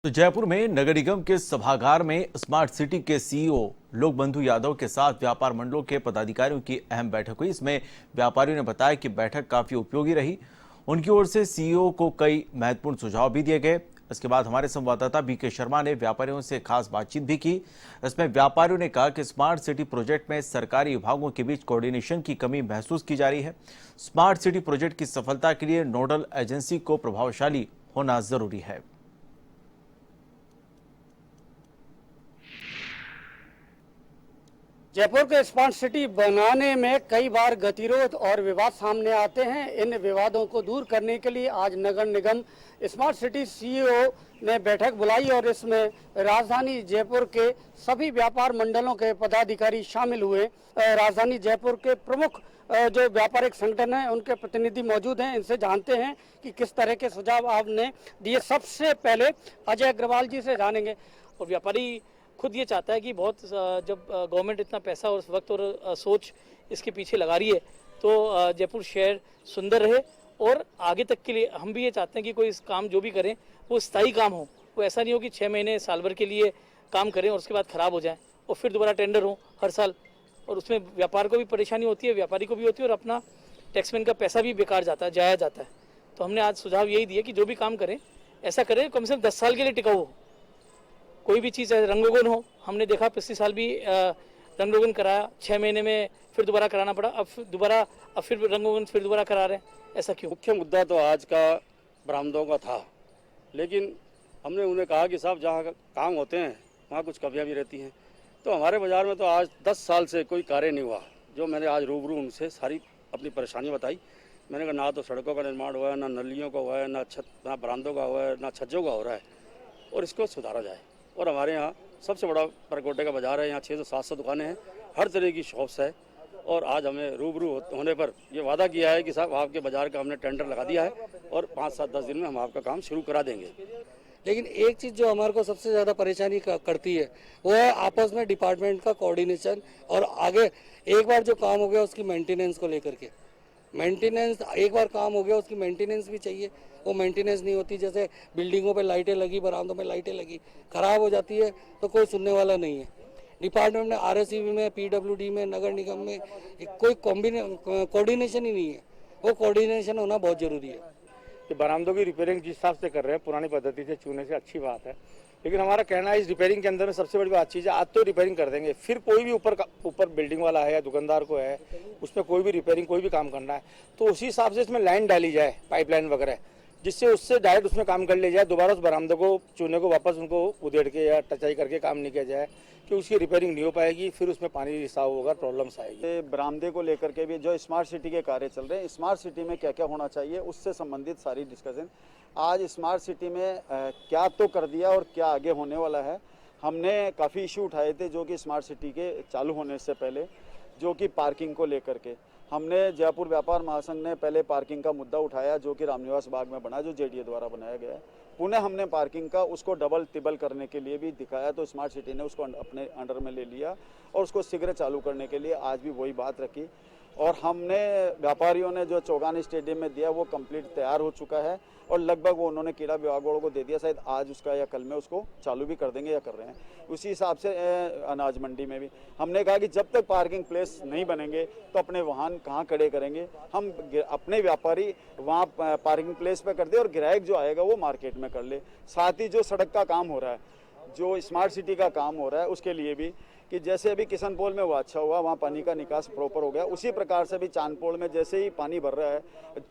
तो जयपुर में नगर निगम के सभागार में स्मार्ट सिटी के सीईओ लोकबंधु यादव के साथ व्यापार मंडलों के पदाधिकारियों की अहम बैठक हुई। इसमें व्यापारियों ने बताया कि बैठक काफी उपयोगी रही। उनकी ओर से सीईओ को कई महत्वपूर्ण सुझाव भी दिए गए। इसके बाद हमारे संवाददाता बीके शर्मा ने व्यापारियों से खास बातचीत भी की। इसमें व्यापारियों ने कहा कि स्मार्ट सिटी प्रोजेक्ट में सरकारी विभागों के बीच कोऑर्डिनेशन की कमी महसूस की जा रही है। स्मार्ट सिटी प्रोजेक्ट की सफलता के लिए नोडल एजेंसी को प्रभावशाली होना जरूरी है। जयपुर को स्मार्ट सिटी बनाने में कई बार गतिरोध और विवाद सामने आते हैं। इन विवादों को दूर करने के लिए आज नगर निगम स्मार्ट सिटी सीईओ ने बैठक बुलाई और इसमें राजधानी जयपुर के सभी व्यापार मंडलों के पदाधिकारी शामिल हुए। राजधानी जयपुर के प्रमुख जो व्यापारिक संगठन हैं उनके प्रतिनिधि मौजूद हैं। इनसे जानते हैं कि किस तरह के सुझाव आपने दिए। सबसे पहले अजय अग्रवाल जी से जानेंगे। और व्यापारी खुद ये चाहता है कि बहुत जब गवर्नमेंट इतना पैसा और वक्त और सोच इसके पीछे लगा रही है तो जयपुर शहर सुंदर रहे और आगे तक के लिए हम भी ये चाहते हैं कि कोई इस काम जो भी करें वो स्थायी काम हो। वो ऐसा नहीं हो कि 6 महीने साल भर के लिए काम करें और उसके बाद ख़राब हो जाए और फिर दोबारा टेंडर हो हर साल, और उसमें व्यापार को भी परेशानी होती है, व्यापारी को भी होती है और अपना टैक्समैन का पैसा भी बेकार जाता है, जाया जाता है। तो हमने आज सुझाव यही दिया कि जो भी काम करें ऐसा करें कम से कम 10 साल के लिए टिकाऊ हो। कोई भी चीज़ रंगरोगन हो, हमने देखा पिछले साल भी रंगरोगन कराया, 6 महीने में फिर दोबारा कराना पड़ा, अब फिर रंगरोगन फिर दोबारा करा रहे हैं। ऐसा क्यों? मुख्य मुद्दा तो आज का बरामदों का था, लेकिन हमने उन्हें कहा कि साहब जहाँ काम होते हैं वहाँ कुछ कमियाँ भी रहती हैं। तो हमारे बाज़ार में तो आज 10 साल से कोई कार्य नहीं हुआ। जो मैंने आज रूबरू उनसे सारी अपनी परेशानी बताई। मैंने कहा ना तो सड़कों का निर्माण हुआ है, ना नलियों का हुआ है, ना बरामदों का हुआ है, ना छज्जों का हो रहा है, और इसको सुधारा जाए। और हमारे यहाँ सबसे बड़ा परकोटे का बाज़ार है, यहाँ 600-700 दुकानें हैं, हर तरह की शॉप्स है। और आज हमें रूबरू होने पर ये वादा किया है कि साहब आपके बाज़ार का हमने टेंडर लगा दिया है और 5-7-10 दिन में हम आपका काम शुरू करा देंगे। लेकिन एक चीज़ जो हमारे को सबसे ज़्यादा परेशानी करती है वो है आपस में डिपार्टमेंट का कोऑर्डिनेशन, और आगे एक बार जो काम हो गया उसकी मेंटेनेंस को लेकर के। मेंटेनेंस एक बार काम हो गया उसकी मेंटेनेंस भी चाहिए, वो मेंटेनेंस नहीं होती। जैसे बिल्डिंगों पे लाइटें लगी, बरामदों में लाइटें लगी, खराब हो जाती है तो कोई सुनने वाला नहीं है। डिपार्टमेंट में आरएसईबी में, पीडब्ल्यूडी में, नगर निगम में कोई कोऑर्डिनेशन ही नहीं है। वो कोऑर्डिनेशन होना बहुत ज़रूरी है। कि बरामदों की रिपेयरिंग जिस हिसाब से कर रहे हैं पुरानी पद्धति से चूने से अच्छी बात है, लेकिन हमारा कहना है इस रिपेयरिंग के अंदर में सबसे बड़ी बात चीज़ है, आज तो रिपेयरिंग कर देंगे, फिर कोई भी ऊपर बिल्डिंग वाला है या दुकानदार को है उसमें कोई भी रिपेयरिंग कोई भी काम करना है तो उसी हिसाब से इसमें लाइन डाली जाए, पाइपलाइन वगैरह, जिससे उससे डायरेक्ट उसमें काम कर लिया जाए। दोबारा उस बरामदों को चूने को वापस उनको उधेड़ के या टचाई करके काम नहीं किया जाए कि उसकी रिपेयरिंग नहीं हो पाएगी, फिर उसमें पानी रिसाव होगा, प्रॉब्लम्स आएगी। बरामदे को लेकर के भी जो स्मार्ट सिटी के कार्य चल रहे हैं, स्मार्ट सिटी में क्या क्या होना चाहिए उससे संबंधित सारी डिस्कशन आज स्मार्ट सिटी में क्या तो कर दिया और क्या आगे होने वाला है। हमने काफ़ी इशू उठाए थे जो कि स्मार्ट सिटी के चालू होने से पहले, जो कि पार्किंग को लेकर के हमने जयपुर व्यापार महासंघ ने पहले पार्किंग का मुद्दा उठाया जो कि रामनिवास बाग में बना, जो जेडीए द्वारा बनाया गया है। पुनः हमने पार्किंग का उसको डबल टिबल करने के लिए भी दिखाया, तो स्मार्ट सिटी ने उसको अपने अंडर में ले लिया और उसको शीघ्र चालू करने के लिए आज भी वही बात रखी। और हमने व्यापारियों ने जो चौगान स्टेडियम में दिया वो कंप्लीट तैयार हो चुका है और लगभग वो उन्होंने क्रीड़ा विभाग वालों को दे दिया, शायद आज उसका या कल में उसको चालू भी कर देंगे या कर रहे हैं। उसी हिसाब से अनाज मंडी में भी हमने कहा कि जब तक पार्किंग प्लेस नहीं बनेंगे तो अपने वाहन कहाँ खड़े करेंगे। हम अपने व्यापारी वहाँ पार्किंग प्लेस पे कर दे और ग्राहक जो आएगा वो मार्केट में कर ले। साथ ही जो सड़क का काम हो रहा है, जो स्मार्ट सिटी का काम हो रहा है, उसके लिए भी कि जैसे अभी किशनपोल में वो अच्छा हुआ, वहाँ पानी का निकास प्रॉपर हो गया, उसी प्रकार से भी चांदपोल में जैसे ही पानी भर रहा है,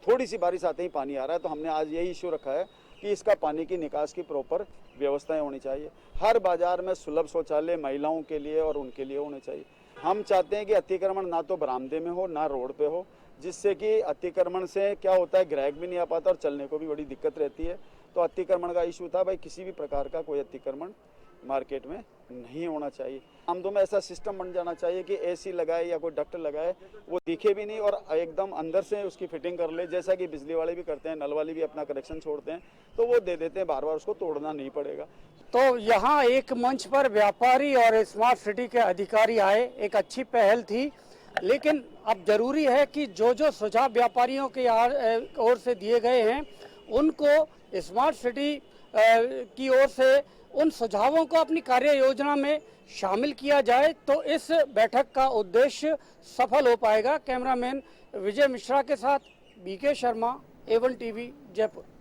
थोड़ी सी बारिश आते ही पानी आ रहा है, तो हमने आज यही इशू रखा है कि इसका पानी की निकास की प्रॉपर व्यवस्थाएं होनी चाहिए। हर बाजार में सुलभ शौचालय महिलाओं के लिए और उनके लिए होने चाहिए। हम चाहते हैं कि अतिक्रमण ना तो बरामदे में हो ना रोड पे हो, जिससे कि अतिक्रमण से क्या होता है, ग्राहक भी नहीं आ पाता और चलने को भी बड़ी दिक्कत रहती है। तो अतिक्रमण का इशू था भाई, किसी भी प्रकार का कोई अतिक्रमण मार्केट में नहीं होना चाहिए। आमदों में ऐसा सिस्टम बन जाना चाहिए कि एसी लगाए या कोई डक्ट लगाए वो दिखे भी नहीं और एकदम अंदर से उसकी फिटिंग कर ले, जैसा कि बिजली वाले भी करते हैं, नल वाले भी अपना कनेक्शन छोड़ते हैं तो वो दे देते हैं, बार बार उसको तोड़ना नहीं पड़ेगा। तो यहाँ एक मंच पर व्यापारी और स्मार्ट सिटी के अधिकारी आए, एक अच्छी पहल थी, लेकिन अब जरूरी है कि जो जो सुझाव व्यापारियों की ओर से दिए गए हैं उनको स्मार्ट सिटी की ओर से उन सुझावों को अपनी कार्य योजना में शामिल किया जाए तो इस बैठक का उद्देश्य सफल हो पाएगा। कैमरामैन विजय मिश्रा के साथ BK Sharma, A1 TV, Jaipur.